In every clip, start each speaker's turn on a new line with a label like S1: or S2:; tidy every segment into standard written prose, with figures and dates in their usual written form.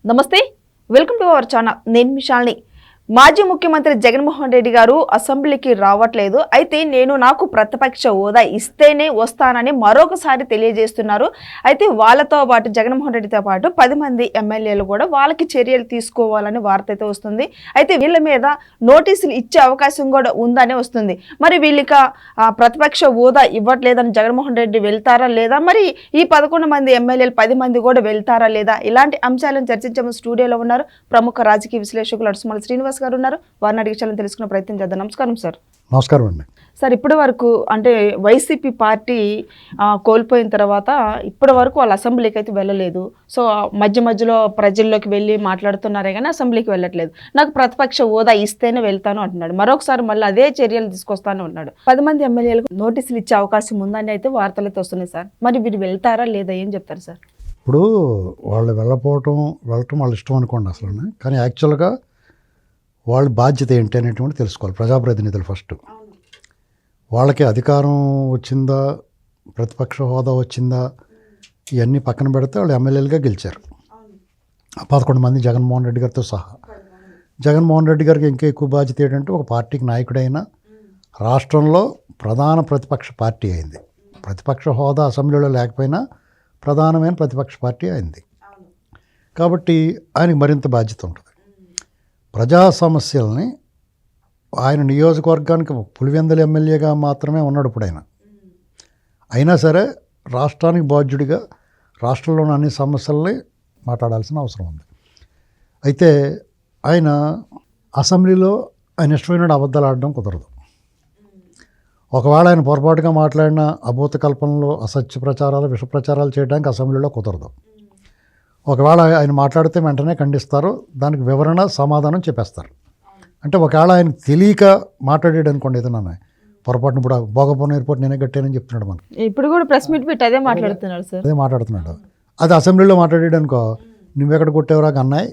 S1: నమస్తే, welcome to our channel. నేను మిషాల్ని. మాజీ ముఖ్యమంత్రి జగన్మోహన్ రెడ్డి గారు అసెంబ్లీకి రావట్లేదు. అయితే నాకు ప్రతిపక్ష హోదా ఇస్తేనే వస్తానని మరొకసారి తెలియజేస్తున్నారు. అయితే వాళ్ళతో పాటు జగన్మోహన్ రెడ్డితో పాటు 10 మంది ఎమ్మెల్యేలు కూడా వాళ్ళకి చర్యలు తీసుకోవాలని వార్త అయితే వస్తుంది. అయితే వీళ్ళ మీద నోటీసులు ఇచ్చే అవకాశం కూడా ఉందని వస్తుంది. మరి వీళ్ళకి ప్రతిపక్ష హోదా ఇవ్వట్లేదని జగన్మోహన్ రెడ్డి వెళ్తారా లేదా, మరి ఈ 11 మంది ఎమ్మెల్యేలు 10 మంది కూడా వెళ్తారా లేదా, ఇలాంటి అంశాలను చర్చించే స్టూడియోలో ఉన్నారు ప్రముఖ రాజకీయ విశ్లేషకులు అడుసుమల్లి శ్రీనివాస్ గారు ఉన్నారు. వారిని అడిగి తెలుసుకునే ప్రయత్నం చేద్దాం. నమస్కారం సార్.
S2: నమస్కారం అండి.
S1: సార్, ఇప్పటి వరకు అంటే వైసీపీ పార్టీ కోల్పోయిన తర్వాత ఇప్పటి వరకు వాళ్ళు అసెంబ్లీకి అయితే వెళ్ళలేదు. సో మధ్యలో ప్రజల్లోకి వెళ్ళి మాట్లాడుతున్నారే కానీ అసెంబ్లీకి వెళ్ళట్లేదు. నాకు ప్రతిపక్ష హోదా ఇస్తేనే వెళ్తాను అంటున్నాడు. మరొకసారి మళ్ళీ అదే చర్యలు తీసుకొస్తాను అన్నాడు. 10 మంది ఎమ్మెల్యేలకు నోటీసులు ఇచ్చే అవకాశం ఉందని అయితే వార్తలు అయితే వస్తున్నాయి సార్. మరి వీరు వెళ్తారా లేదా, ఏం చెప్తారు సార్?
S2: ఇప్పుడు వాళ్ళు వెళ్ళటం వాళ్ళ ఇష్టం అనుకోండి అసలు. కానీ యాక్చువల్గా వాళ్ళ బాధ్యత ఏంటి అనేటువంటి తెలుసుకోవాలి ప్రజాప్రతినిధులు. ఫస్ట్ వాళ్ళకి అధికారం వచ్చిందా, ప్రతిపక్ష హోదా వచ్చిందా, ఇవన్నీ పక్కన పెడితే వాళ్ళు ఎమ్మెల్యేలుగా గెలిచారు 11 మంది జగన్మోహన్ రెడ్డి గారితో సహా. జగన్మోహన్ రెడ్డి గారికి ఇంకా ఎక్కువ బాధ్యత ఏంటంటే ఒక పార్టీకి నాయకుడైన రాష్ట్రంలో ప్రధాన ప్రతిపక్ష పార్టీ అయింది. ప్రతిపక్ష హోదా అసెంబ్లీలో లేకపోయినా ప్రధానమైన ప్రతిపక్ష పార్టీ అయింది కాబట్టి ఆయనకి మరింత బాధ్యత ఉంటుంది. ప్రజా సమస్యల్ని ఆయన నియోజకవర్గానికి పులివెందుల ఎమ్మెల్యేగా మాత్రమే ఉన్నాడు ఇప్పుడు ఆయన. అయినా సరే రాష్ట్రానికి బాధ్యుడిగా రాష్ట్రంలోని అన్ని సమస్యల్ని మాట్లాడాల్సిన అవసరం ఉంది. అయితే ఆయన అసెంబ్లీలో ఆయన ఇష్టమైన అబద్ధాలు ఆడడం కుదరదు. ఒకవేళ ఆయన పొరపాటుగా మాట్లాడిన అభూత కల్పనలో అసత్య ప్రచారాలు, విష ప్రచారాలు చేయడానికి అసెంబ్లీలో కుదరదు. ఒకవేళ ఆయన మాట్లాడితే వెంటనే ఖండిస్తారు, దానికి వివరణ సమాధానం చెప్పేస్తారు. అంటే ఒకవేళ ఆయన తెలియక మాట్లాడాడు అనుకోండి, ఏదన్నా పొరపాటును ఇప్పుడు భోగపురం ఎయిర్పోర్ట్ నేనే కట్టానని చెప్తున్నాడు మనకి.
S1: ఇప్పుడు కూడా ప్రెస్ మీట్ పెట్టి అదే మాట్లాడుతున్నాడు సార్.
S2: అదే మాట్లాడుతున్నాడు. అది అసెంబ్లీలో మాట్లాడాడు అనుకో, నువ్వెక్కడ కొట్టేవరా అన్నాయి,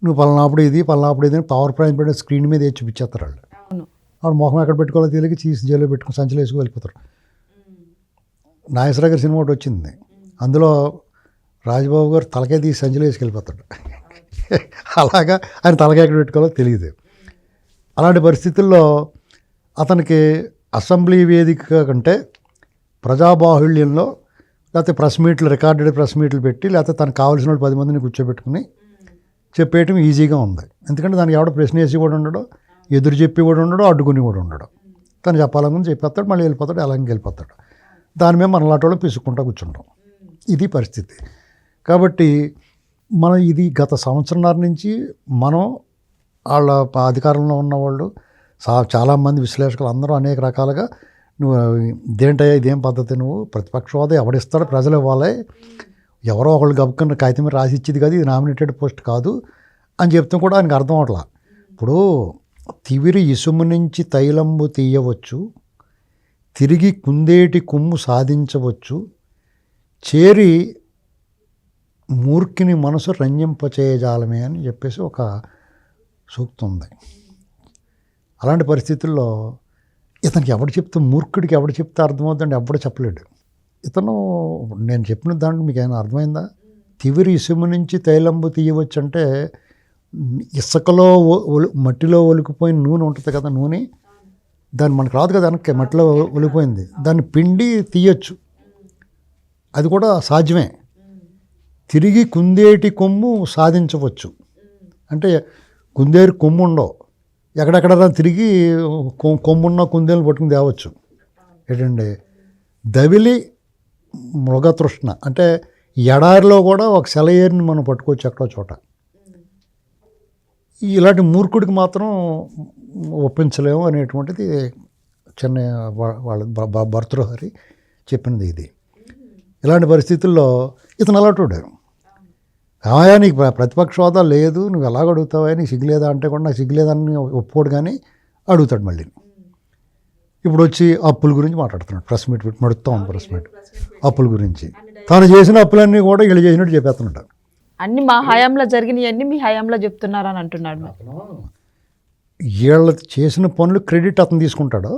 S2: నువ్వు పలానాప్పుడు ఇది పవర్ పాయింట్ పెట్టి స్క్రీన్ మీద వేసి చూపించేస్తారు వాళ్ళు. వాడు మొహం ఎక్కడ పెట్టుకోవాలో తెలియక తీసి జైల్లో పెట్టుకుని సంచలు వేసుకు వెళ్ళిపోతారు. నాగేశ్వర గారి సినిమా ఒకటి వచ్చింది, అందులో రాజబాబు గారు తలకాయ తీసి సంచలు వేసుకెళ్ళిపోతాడు. అలాగా ఆయన తలకాయ ఎక్కడ పెట్టుకోవాలో తెలియదు. అలాంటి పరిస్థితుల్లో అతనికి అసెంబ్లీ వేదిక కంటే ప్రజాబాహుళ్యంలో లేకపోతే ప్రెస్ మీట్లు, రికార్డెడ్ ప్రెస్ మీట్లు పెట్టి లేకపోతే తనకు కావాల్సిన వాళ్ళు 10 మందిని కూర్చోబెట్టుకుని చెప్పేయటం ఈజీగా ఉంది. ఎందుకంటే దానికి ఎవడో ప్రశ్న వేసి కూడా ఉండడు, ఎదురు చెప్పి కూడా ఉండడు, అడ్డుకుని కూడా ఉండడు. తను చెప్పాలని చెప్పేస్తాడు, మళ్ళీ వెళ్ళిపోతాడు, అలాగే వెళ్ళిపోతాడు. దాని మీద మన లాంటి వాళ్ళు పిసుక్కుంటూ కూర్చుంటాం. ఇది పరిస్థితి. కాబట్టి మనం ఇది గత సంవత్సరంన్నర నుంచి మనం వాళ్ళ అధికారంలో ఉన్నవాళ్ళు చాలామంది విశ్లేషకులు అందరూ అనేక రకాలుగా నువ్వు ఇదేంటయ్యా, ఇదేం పద్ధతి, నువ్వు ప్రతిపక్ష హోదా ఎవడిస్తాడు, ప్రజలు ఇవ్వాలి, ఎవరో ఒకళ్ళు గబుక్కున్న కాగితం మీద రాసి ఇచ్చేది కాదు, ఇది నామినేటెడ్ పోస్ట్ కాదు అని చెప్తాం కూడా ఆయనకు అర్థం అవట్లా. ఇప్పుడు తివిరి ఇసుము నుంచి తైలంబు తీయవచ్చు, తిరిగి కుందేటి కొమ్ము సాధించవచ్చు, చేరి మూర్ఖిని మనసు రంజింపచేయజాలమే అని చెప్పేసి ఒక సూక్తి ఉంది. అలాంటి పరిస్థితుల్లో ఇతనికి ఎవడు చెప్తే, మూర్ఖుడికి ఎవడు చెప్తే అర్థమవుతుందండి, ఎప్పుడు చెప్పలేడు. ఇతను నేను చెప్పిన దాంట్లో మీకు ఏమైనా అర్థమైందా? తివిరి ఇసుము నుంచి తైలంబు తీయవచ్చు అంటే ఇసుకలో మట్టిలో ఒలికిపోయిన నూనె ఉంటుంది కదా, నూనె దాన్ని మనకు రాదు కదా, వెనక్కి మట్టిలో ఒలికిపోయింది, దాన్ని పిండి తీయచ్చు, అది కూడా సాధ్యమే. తిరిగి కుందేటి కొమ్ము సాధించవచ్చు అంటే కుందేరు కొమ్ము ఉండవు, ఎక్కడెక్కడ తిరిగి కొమ్మున్న కుందేలు పట్టుకుని తేవచ్చు. ఏంటండి, దవిలి మృగతృష్ణ అంటే ఎడారిలో కూడా ఒక సెలయేరుని మనం పట్టుకోవచ్చు ఎక్కడో చోట. ఇలాంటి మూర్ఖుడికి మాత్రం ఒప్పించలేము అనేటువంటిది చిన్న వాళ్ళ భర్తృహరి చెప్పినది ఇది. ఇలాంటి పరిస్థితుల్లో ఇతను అలాంటి కాయా, నీకు ప్రతిపక్ష హోదా లేదు, నువ్వు ఎలాగ అడుగుతావా, నీకు సిగ్గులేదా అంటే కూడా నాకు సిగ్గులేదని ఒప్పుకోడు, కానీ అడుగుతాడు మళ్ళీ. ఇప్పుడు వచ్చి అప్పుల గురించి మాట్లాడుతున్నాడు, ప్రెస్ మీట్ పెట్టి మడుతాం ప్రెస్ మీట్ అప్పుల గురించి. తాను చేసిన అప్పులన్నీ కూడా వీళ్ళు చేసినట్టు చెప్పేస్తున్నాడు.
S1: అన్ని మా హయాంలో జరిగినాయి, అన్ని మీ హయాంలో చెప్తున్నారు అని అంటున్నాడు.
S2: వీళ్ళు చేసిన పనులు క్రెడిట్ అతను తీసుకుంటాడు,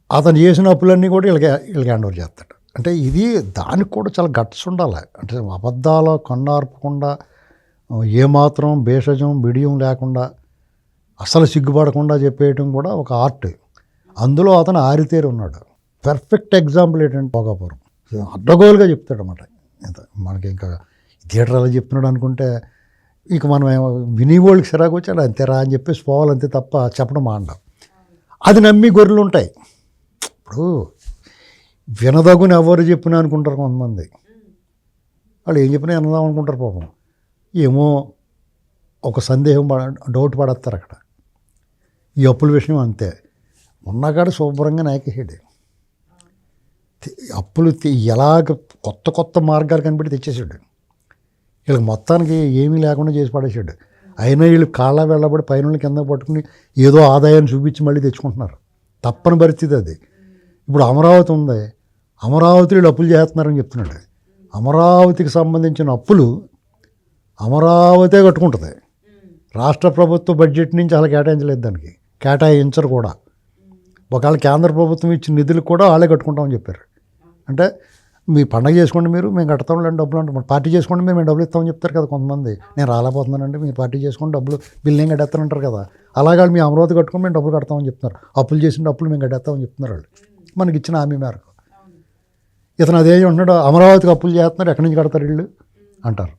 S2: అతను చేసిన అప్పులన్నీ కూడా వీళ్ళకి హ్యాండ్ ఓవర్ చేస్తాడు. అంటే ఇది దానికి కూడా చాలా గట్స్ ఉండాలి. అంటే అబద్ధాలు కన్నార్పకుండా ఏమాత్రం భేషజం బిడియం లేకుండా అసలు సిగ్గుపడకుండా చెప్పేయటం కూడా ఒక ఆర్ట్. అందులో అతను ఆరితేరి ఉన్నాడు. పర్ఫెక్ట్ ఎగ్జాంపుల్ ఏంటంటే భోగాపురం అడ్డగోలుగా చెప్తాడు అన్నమాట. మనకి ఇంకా థియేటర్ అలా చెప్తున్నాడు అనుకుంటే ఇక మనం వినివోళ్ళకి సిరాకు వచ్చాడు అంతేరా అని చెప్పేసి పోవాలంతే తప్ప చెప్పడం మాండం. అది నమ్మి గొర్రెలు ఉంటాయి. ఇప్పుడు వినదగుని ఎవరు చెప్పినా అనుకుంటారు కొంతమంది. వాళ్ళు ఏం చెప్పినా వినదాం అనుకుంటారు పాపం. ఏమో ఒక సందేహం డౌట్ పడేస్తారు అక్కడ. ఈ అప్పుల విషయం అంతే. ఉన్నకాడ శుభ్రంగా నాయకేసాడు. అప్పులు ఎలాగ కొత్త కొత్త మార్గాలు కనిపెట్టి తెచ్చేసాడు. వీళ్ళకి మొత్తానికి ఏమీ లేకుండా చేసి పడేసాడు. అయినా వీళ్ళు కాళ్ళ వెళ్ళబడి పైన కింద పట్టుకుని ఏదో ఆదాయాన్ని చూపించి మళ్ళీ తెచ్చుకుంటున్నారు. తప్పని పరిస్థితి అది. ఇప్పుడు అమరావతి ఉంది, అమరావతి వీళ్ళు అప్పులు చేస్తున్నారని చెప్తున్నాడు. అమరావతికి సంబంధించిన అప్పులు అమరావతే కట్టుకుంటుంది. రాష్ట్ర ప్రభుత్వ బడ్జెట్ నుంచి అలా కేటాయించలేదు, దానికి కేటాయించరు కూడా. ఒకవేళ కేంద్ర ప్రభుత్వం ఇచ్చిన నిధులు కూడా వాళ్ళే కట్టుకుంటామని చెప్పారు. అంటే మీ పండగ చేసుకోండి మీరు, మేము కడతాం లేని డబ్బులు అంటాం. పార్టీ చేసుకోండి మేము డబ్బులు ఇస్తామని చెప్తారు కదా కొంతమంది. నేను రాలేకపోతున్నానంటే మీరు పార్టీ చేసుకోండి డబ్బులు బిల్లు ఏం కట్టేస్తానంటారు కదా. అలాగే మీ అమరావతి కట్టుకొని మేము డబ్బులు కడతామని చెప్తున్నారు. అప్పులు చేసిన డబ్బులు మేము కట్టేస్తామని చెప్తున్నారు వాళ్ళు మనకి ఇచ్చిన హామీ మేరకు. ఇతను అదే ఉంటున్నాడు, అమరావతికి అప్పులు చేస్తున్నారు, ఎక్కడి నుంచి కడతారు వీళ్ళు అంటారు.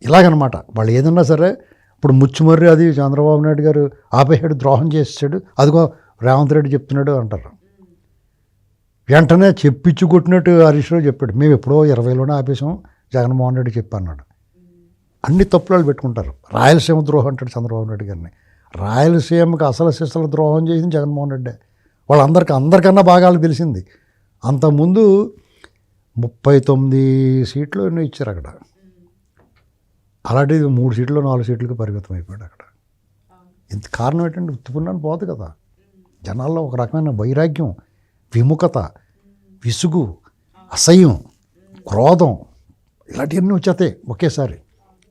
S2: ఇలాగనమాట వాళ్ళు ఏదన్నా సరే. ఇప్పుడు ముచ్చుమర్రి అది చంద్రబాబు నాయుడు గారు ఆపేసాడు, ద్రోహం చేసాడు, అదిగో రేవంత్ రెడ్డి చెప్తున్నాడు అంటారు. వెంటనే చెప్పించి కొట్టినట్టు హరీష్ రావు చెప్పాడు, మేము ఎప్పుడో 20లోనే ఆపేసాం, జగన్మోహన్ రెడ్డి చెప్పన్నాడు. అన్ని తప్పులు పెట్టుకుంటారు. రాయలసీమ ద్రోహం అంటాడు చంద్రబాబు నాయుడు గారిని. రాయలసీమకి అసలు శిశల ద్రోహం చేసింది జగన్మోహన్ రెడ్డి. అందరికన్నా బాగా వాళ్ళకి తెలిసింది. అంతకుముందు 39 సీట్లు ఎన్నో ఇచ్చారు అక్కడ. అలాంటిది 3 సీట్లు 4 సీట్లకు పరిమితం అయిపోయాడు అక్కడ. ఇంత కారణం ఏంటంటే ఉత్తుకున్నాను పోదు కదా. జనాల్లో ఒక రకమైన వైరాగ్యం, విముఖత, విసుగు, అసహ్యం, క్రోధం ఇలాంటివన్నీ వచ్చేస్తాయి ఒకేసారి.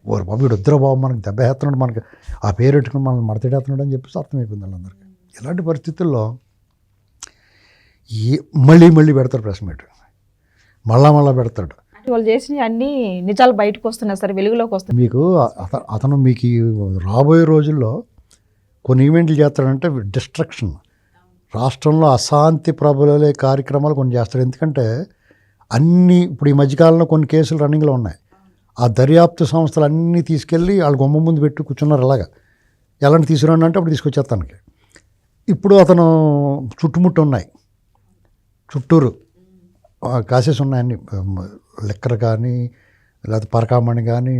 S2: ఓ బాబు వీడు వద్దురా బాబు మనకి దెబ్బ వేస్తున్నాడు, మనకి ఆ పేరు పెట్టుకుని మనల్ని మడతేస్తున్నాడు అని చెప్పేసి అర్థమైపోయింది వాళ్ళందరికీ. ఇలాంటి పరిస్థితుల్లో మళ్ళీ పెడతాడు ప్రెస్ మీట్, మళ్ళా పెడతాడు.
S1: వాళ్ళు చేసిన అన్ని నిజాలు బయటకు వస్తున్నాయి సార్, వెలుగులోకి వస్తున్నాయి.
S2: మీకు అతను మీకు రాబోయే రోజుల్లో కొన్ని ఈవెంట్లు చేస్తాడంటే డిస్ట్రక్షన్, రాష్ట్రంలో అశాంతి ప్రబలే కార్యక్రమాలు కొన్ని చేస్తాడు. ఎందుకంటే అన్నీ ఇప్పుడు ఈ మధ్యకాలంలో కొన్ని కేసులు రన్నింగ్లో ఉన్నాయి. ఆ దర్యాప్తు సంస్థలు అన్నీ తీసుకెళ్ళి వాళ్ళ గుమ్మ ముందు పెట్టి కూర్చున్నారు. అలాగా ఎలాంటి తీసుకురండి అంటే అప్పుడు తీసుకొచ్చేస్తానికి. ఇప్పుడు అతను చుట్టుముట్టు ఉన్నాయి, చుట్టూరు కాసేసి ఉన్నాయన్ని, లెక్కర్ కానీ లేకపోతే పరకామణి కానీ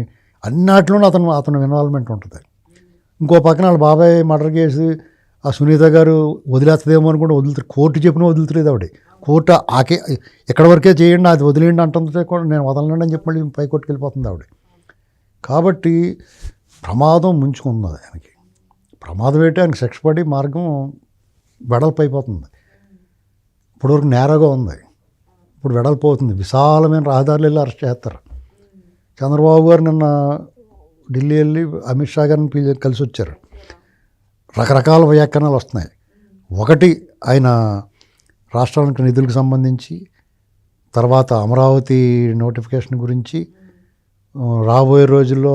S2: అన్నిటిలోనూ అతను ఇన్వాల్వ్మెంట్ ఉంటుంది. ఇంకో పక్కన వాళ్ళ బాబాయ్ మర్డర్ కేసు ఆ సునీత గారు వదిలేస్తుందేమో అనుకుంటే వదులుతారు. కోర్టు చెప్పినా వదులుతలేదు ఆవిడ. కోర్టు ఎక్కడి వరకే చేయండి, అది వదిలేయండి అంటుంటే కూడా నేను వదలనండి అని చెప్పి మళ్ళీ పైకోర్టుకి వెళ్ళిపోతుంది ఆవిడ. కాబట్టి ప్రమాదం ముంచుకుంది ఆయనకి. ప్రమాదం ఏంటి, ఆయనకి శిక్ష పడి మార్గం వెడల్పు అయిపోతుంది. ఇప్పటివరకు నేరగా ఉంది, ఇప్పుడు వెడల్పోతుంది. విశాలమైన రహదారులు వెళ్ళి అరెస్ట్ చేస్తారు. చంద్రబాబు గారు నిన్న ఢిల్లీ వెళ్ళి అమిత్ షా గారిని కలిసి వచ్చారు. రకరకాల వ్యాఖ్యానాలు వస్తున్నాయి. ఒకటి ఆయన రాష్ట్రానికి నిధులకు సంబంధించి, తర్వాత అమరావతి నోటిఫికేషన్ గురించి, రాబోయే రోజుల్లో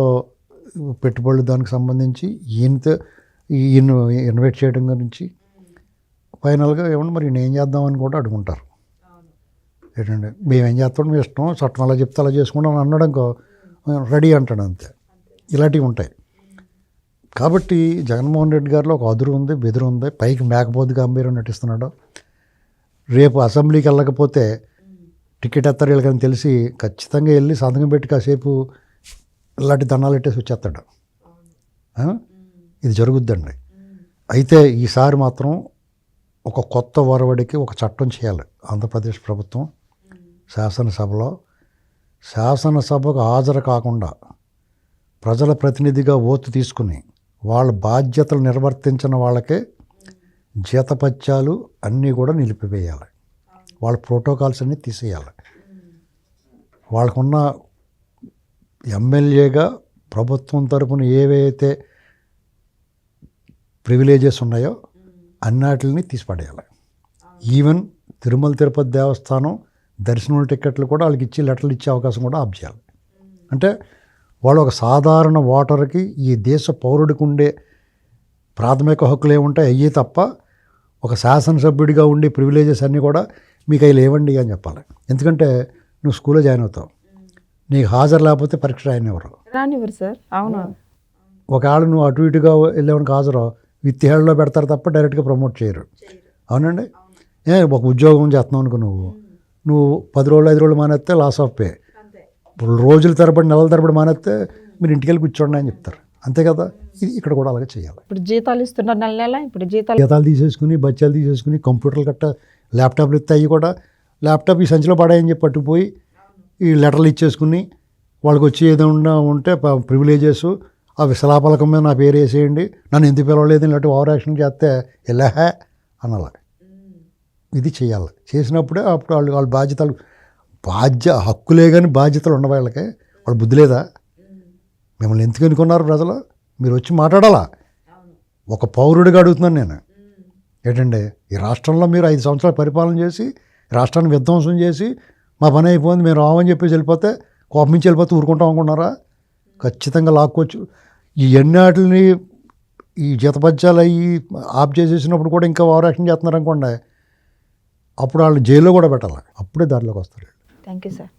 S2: పెట్టుబడులు దానికి సంబంధించి ఈయన ఇన్వైట్ చేయడం గురించి, ఫైనల్గా ఏమన్నా మరి నేను ఏం చేద్దామని కూడా అడుగుంటారు. ఏంటంటే మేమేం చేస్తాం మీ ఇష్టం, చట్టం అలా చెప్తే అలా చేసుకుంటాం అనడంకో రెడీ అంటాడు అంతే. ఇలాంటివి ఉంటాయి. కాబట్టి జగన్మోహన్ రెడ్డి గారిలో ఒక అదురు ఉంది, బెదురు ఉంది. పైకి మేకపోతు గంభీరం నటిస్తున్నాడు. రేపు అసెంబ్లీకి వెళ్ళకపోతే టికెట్ ఎత్తారు వీళ్ళకని తెలిసి ఖచ్చితంగా వెళ్ళి సంతకం పెట్టి కాసేపు ఇలాంటి దండాలు పెట్టేసి వచ్చేస్తాడు. ఇది జరుగుద్దండి. అయితే ఈసారి మాత్రం ఒక కొత్త ఒరవడికి ఒక చట్టం చేయాలి ఆంధ్రప్రదేశ్ ప్రభుత్వం. శాసనసభకు హాజరు కాకుండా ప్రజల ప్రతినిధిగా ఓటు తీసుకుని వాళ్ళ బాధ్యతలు నిర్వర్తించిన వాళ్ళకే జీతపత్యాలు అన్నీ కూడా నిలిపివేయాలి. వాళ్ళ ప్రోటోకాల్స్ అన్నీ తీసేయాలి. వాళ్ళకున్న ఎమ్మెల్యేగా ప్రభుత్వం తరపున ఏవైతే ప్రివిలేజెస్ ఉన్నాయో అన్నిటిని తీసిపడేయాలి. ఈవెన్ తిరుమల తిరుపతి దేవస్థానం దర్శనం టికెట్లు కూడా వాళ్ళకి ఇచ్చి లెటర్లు ఇచ్చే అవకాశం కూడా ఆఫ్ చేయాలి. అంటే వాళ్ళు ఒక సాధారణ ఓటర్కి ఈ దేశ పౌరుడికి ఉండే ప్రాథమిక హక్కులు ఏముంటాయి అయ్యి తప్ప ఒక శాసనసభ్యుడిగా ఉండే ప్రివిలేజెస్ అన్నీ కూడా మీకు అవి లేవండి అని చెప్పాలి. ఎందుకంటే నువ్వు స్కూల్లో జాయిన్ అవుతావు, నీకు హాజరు లేకపోతే పరీక్ష రాయనివ్వరు.
S1: రానివ్వరు సార్. అవును.
S2: ఒకవేళ నువ్వు అటు ఇటుగా వెళ్ళేవానికి హాజరు విత్ హేళ్ళలో పెడతారు తప్ప డైరెక్ట్గా ప్రమోట్ చేయరు. అవునండి. ఒక ఉద్యోగం చేస్తున్నావు అనుకో, నువ్వు 10 రోజులు 5 రోజులు మానేస్తే లాస్ ఆఫ్ పే, రోజుల తరబడి నెలల తరబడి మానేస్తే మీరు ఇంటికి వెళ్ళి కూర్చోండి అని చెప్తారు. అంతే కదా, ఇది ఇక్కడ కూడా అలాగే చేయాలి.
S1: ఇప్పుడు జీతాలు ఇస్తున్నారు నెల నెల, ఇప్పుడు జీతాలు
S2: తీసేసుకుని బచ్చాలు తీసేసుకుని కంప్యూటర్లు గట్ట ల్యాప్టాప్లు ఇస్తే అవి కూడా ల్యాప్టాప్ ఈ సంచిలో పడాయని చెప్పి పట్టుకుపోయి ఈ లెటర్లు ఇచ్చేసుకుని వాళ్ళకి వచ్చి ఏదైనా ఉంటే ప్రివిలేజెస్ ఆ విశలాపలకం మీద నా పేరు వేసేయండి, నన్ను ఎందుకు పిలవలేదు ఇలాంటి ఓవర్ యాక్షన్ చేస్తే ఎలాహే అనాలి. ఇది చేయాలి. చేసినప్పుడే అప్పుడు వాళ్ళ బాధ్యతలు హక్కులే కానీ బాధ్యతలు ఉన్న వాళ్ళకి వాళ్ళ బుద్ధి లేదా? మిమ్మల్ని ఎందుకు ఎన్నుకున్నారు ప్రజలు? మీరు వచ్చి మాట్లాడాలా. ఒక పౌరుడిగా అడుగుతున్నాను నేను. ఏంటండి, ఈ రాష్ట్రంలో మీరు 5 సంవత్సరాలు పరిపాలన చేసి రాష్ట్రాన్ని విధ్వంసం చేసి మా పని అయిపోయింది మేము రామని చెప్పేసి వెళ్ళిపోతే కోపం నుంచి వెళ్ళిపోతే ఊరుకుంటాం అనుకున్నారా? ఖచ్చితంగా లాక్కోవచ్చు. ఈ ఎన్నాటిని ఈ జీతపత్యాలు అయ్యి ఆఫ్ చేసేసినప్పుడు కూడా ఇంకా ఓవర్ యాక్షన్ చేస్తున్నారు అనుకోండి, అప్పుడు వాళ్ళు జైల్లో కూడా పెట్టాలి. అప్పుడే దారిలోకి వస్తారు.
S1: Thank you sir.